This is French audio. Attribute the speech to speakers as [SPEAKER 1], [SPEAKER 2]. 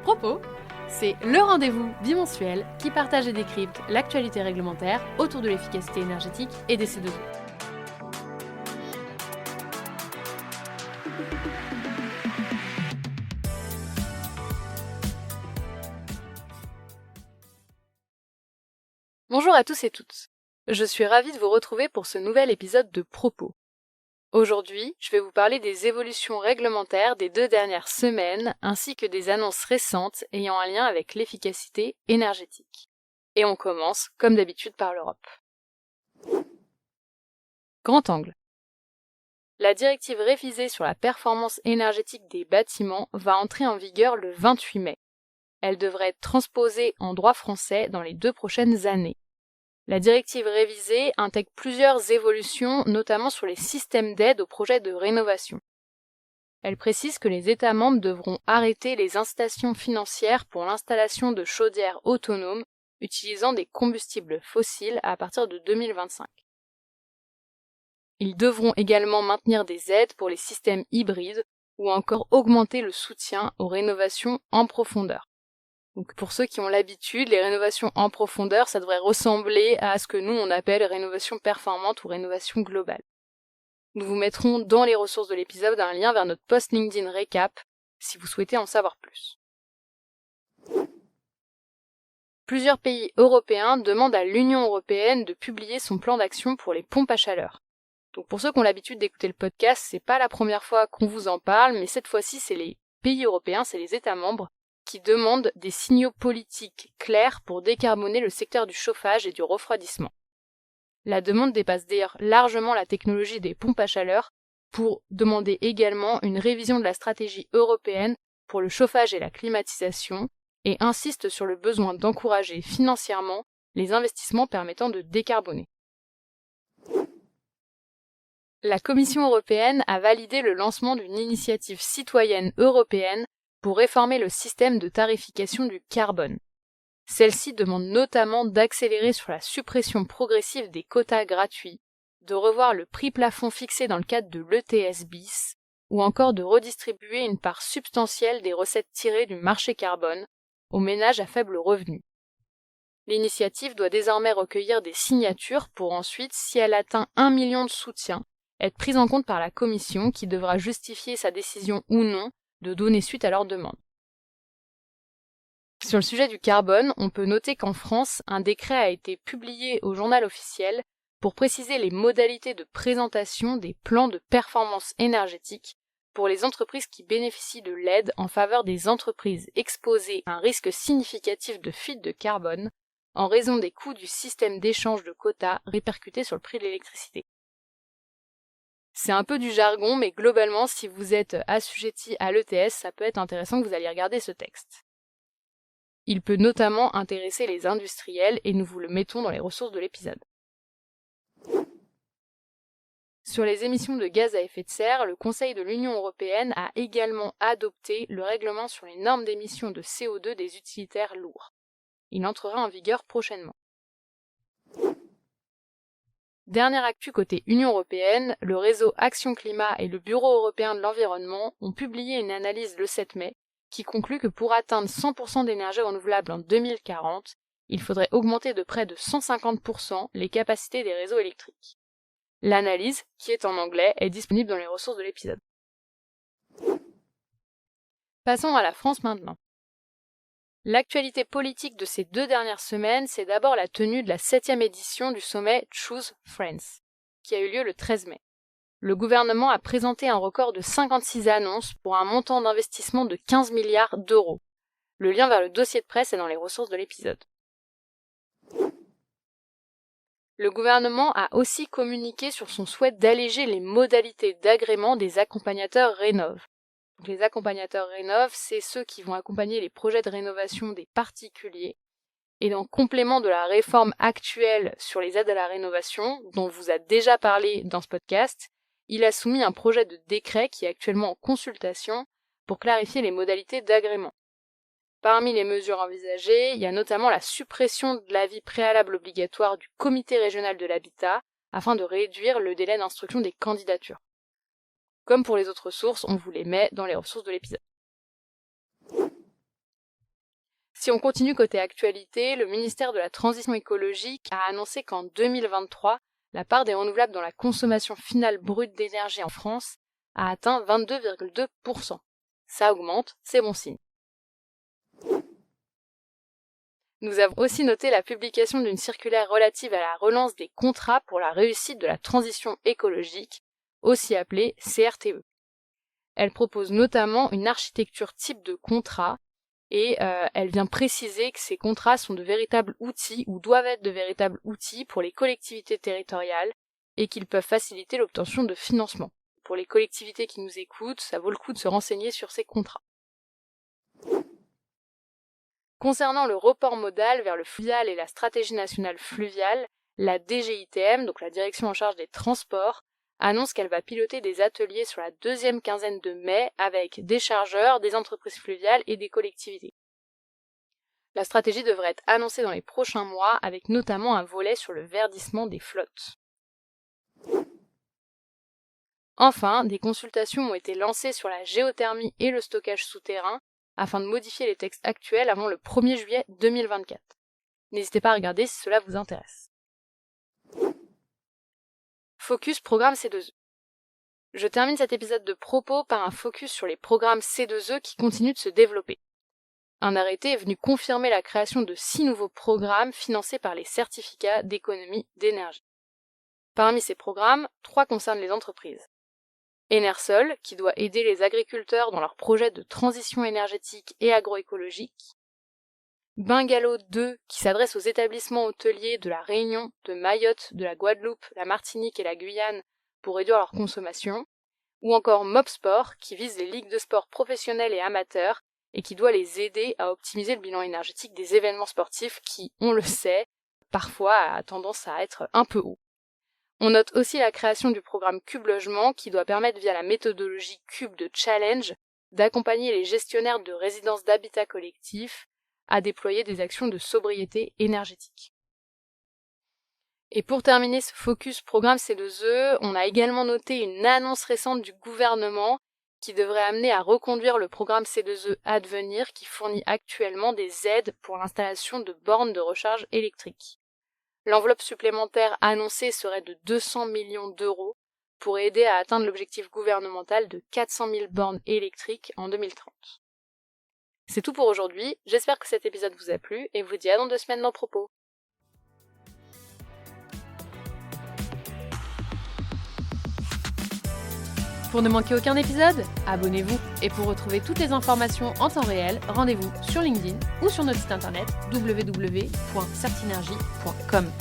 [SPEAKER 1] Propos, c'est le rendez-vous bimensuel qui partage et décrypte l'actualité réglementaire autour de l'efficacité énergétique et des CO2. Bonjour à tous et toutes. Je suis ravie de vous retrouver pour ce nouvel épisode de Propos. Aujourd'hui, je vais vous parler des évolutions réglementaires des 2 dernières semaines ainsi que des annonces récentes ayant un lien avec l'efficacité énergétique. Et on commence, comme d'habitude, par l'Europe. Grand angle. La directive révisée sur la performance énergétique des bâtiments va entrer en vigueur le 28 mai. Elle devrait être transposée en droit français dans les 2 prochaines années. La directive révisée intègre plusieurs évolutions, notamment sur les systèmes d'aide aux projets de rénovation. Elle précise que les États membres devront arrêter les incitations financières pour l'installation de chaudières autonomes utilisant des combustibles fossiles à partir de 2025. Ils devront également maintenir des aides pour les systèmes hybrides ou encore augmenter le soutien aux rénovations en profondeur. Donc pour ceux qui ont l'habitude, les rénovations en profondeur, ça devrait ressembler à ce que nous on appelle rénovation performante ou rénovation globale. Nous vous mettrons dans les ressources de l'épisode un lien vers notre post LinkedIn récap si vous souhaitez en savoir plus. Plusieurs pays européens demandent à l'Union européenne de publier son plan d'action pour les pompes à chaleur. Donc pour ceux qui ont l'habitude d'écouter le podcast, c'est pas la première fois qu'on vous en parle, mais cette fois-ci c'est les pays européens, c'est les États membres qui demandent des signaux politiques clairs pour décarboner le secteur du chauffage et du refroidissement. La demande dépasse d'ailleurs largement la technologie des pompes à chaleur pour demander également une révision de la stratégie européenne pour le chauffage et la climatisation et insiste sur le besoin d'encourager financièrement les investissements permettant de décarboner. La Commission européenne a validé le lancement d'une initiative citoyenne européenne pour réformer le système de tarification du carbone. Celle-ci demande notamment d'accélérer sur la suppression progressive des quotas gratuits, de revoir le prix plafond fixé dans le cadre de l'ETS bis, ou encore de redistribuer une part substantielle des recettes tirées du marché carbone aux ménages à faible revenu. L'initiative doit désormais recueillir des signatures pour ensuite, si elle atteint 1 million de soutiens, être prise en compte par la Commission qui devra justifier sa décision ou non de donner suite à leur demande. Sur le sujet du carbone, on peut noter qu'en France, un décret a été publié au journal officiel pour préciser les modalités de présentation des plans de performance énergétique pour les entreprises qui bénéficient de l'aide en faveur des entreprises exposées à un risque significatif de fuite de carbone en raison des coûts du système d'échange de quotas répercutés sur le prix de l'électricité. C'est un peu du jargon, mais globalement, si vous êtes assujetti à l'ETS, ça peut être intéressant que vous alliez regarder ce texte. Il peut notamment intéresser les industriels et nous vous le mettons dans les ressources de l'épisode. Sur les émissions de gaz à effet de serre, le Conseil de l'Union européenne a également adopté le règlement sur les normes d'émissions de CO2 des utilitaires lourds. Il entrera en vigueur prochainement. Dernière actu côté Union européenne, le réseau Action Climat et le Bureau européen de l'environnement ont publié une analyse le 7 mai qui conclut que pour atteindre 100% d'énergie renouvelable en 2040, il faudrait augmenter de près de 150% les capacités des réseaux électriques. L'analyse, qui est en anglais, est disponible dans les ressources de l'épisode. Passons à la France maintenant. L'actualité politique de ces 2 dernières semaines, c'est d'abord la tenue de la 7e édition du sommet Choose France, qui a eu lieu le 13 mai. Le gouvernement a présenté un record de 56 annonces pour un montant d'investissement de 15 milliards d'euros. Le lien vers le dossier de presse est dans les ressources de l'épisode. Le gouvernement a aussi communiqué sur son souhait d'alléger les modalités d'agrément des accompagnateurs Rénov'. Donc les accompagnateurs Rénov', c'est ceux qui vont accompagner les projets de rénovation des particuliers. Et en complément de la réforme actuelle sur les aides à la rénovation, dont on vous a déjà parlé dans ce podcast, il a soumis un projet de décret qui est actuellement en consultation pour clarifier les modalités d'agrément. Parmi les mesures envisagées, il y a notamment la suppression de l'avis préalable obligatoire du comité régional de l'habitat afin de réduire le délai d'instruction des candidatures. Comme pour les autres sources, on vous les met dans les ressources de l'épisode. Si on continue côté actualité, le ministère de la Transition écologique a annoncé qu'en 2023, la part des renouvelables dans la consommation finale brute d'énergie en France a atteint 22,2%. Ça augmente, c'est bon signe. Nous avons aussi noté la publication d'une circulaire relative à la relance des contrats pour la réussite de la transition écologique, aussi appelée CRTE. Elle propose notamment une architecture type de contrat et elle vient préciser que ces contrats sont de véritables outils ou doivent être de véritables outils pour les collectivités territoriales et qu'ils peuvent faciliter l'obtention de financement. Pour les collectivités qui nous écoutent, ça vaut le coup de se renseigner sur ces contrats. Concernant le report modal vers le fluvial et la stratégie nationale fluviale, la DGITM, donc la direction en charge des transports, annonce qu'elle va piloter des ateliers sur la deuxième quinzaine de mai avec des chargeurs, des entreprises fluviales et des collectivités. La stratégie devrait être annoncée dans les prochains mois avec notamment un volet sur le verdissement des flottes. Enfin, des consultations ont été lancées sur la géothermie et le stockage souterrain afin de modifier les textes actuels avant le 1er juillet 2024. N'hésitez pas à regarder si cela vous intéresse. Focus programme C2E. Je termine cet épisode de propos par un focus sur les programmes C2E qui continuent de se développer. Un arrêté est venu confirmer la création de 6 nouveaux programmes financés par les certificats d'économie d'énergie. Parmi ces programmes, 3 concernent les entreprises. Enersol, qui doit aider les agriculteurs dans leurs projets de transition énergétique et agroécologique. Bungalow 2, qui s'adresse aux établissements hôteliers de la Réunion, de Mayotte, de la Guadeloupe, la Martinique et la Guyane pour réduire leur consommation. Ou encore Mobsport, qui vise les ligues de sport professionnelles et amateurs et qui doit les aider à optimiser le bilan énergétique des événements sportifs qui, on le sait, parfois a tendance à être un peu haut. On note aussi la création du programme Cube Logement qui doit permettre via la méthodologie Cube de Challenge d'accompagner les gestionnaires de résidences d'habitat collectif à déployer des actions de sobriété énergétique. Et pour terminer ce focus programme C2E, on a également noté une annonce récente du gouvernement qui devrait amener à reconduire le programme C2E Advenir qui fournit actuellement des aides pour l'installation de bornes de recharge électrique. L'enveloppe supplémentaire annoncée serait de 200 millions d'euros pour aider à atteindre l'objectif gouvernemental de 400 000 bornes électriques en 2030. C'est tout pour aujourd'hui, j'espère que cet épisode vous a plu et vous dis à dans 2 semaines dans Propos. Pour ne manquer aucun épisode, abonnez-vous. Et pour retrouver toutes les informations en temps réel, rendez-vous sur LinkedIn ou sur notre site internet www.certinergie.com.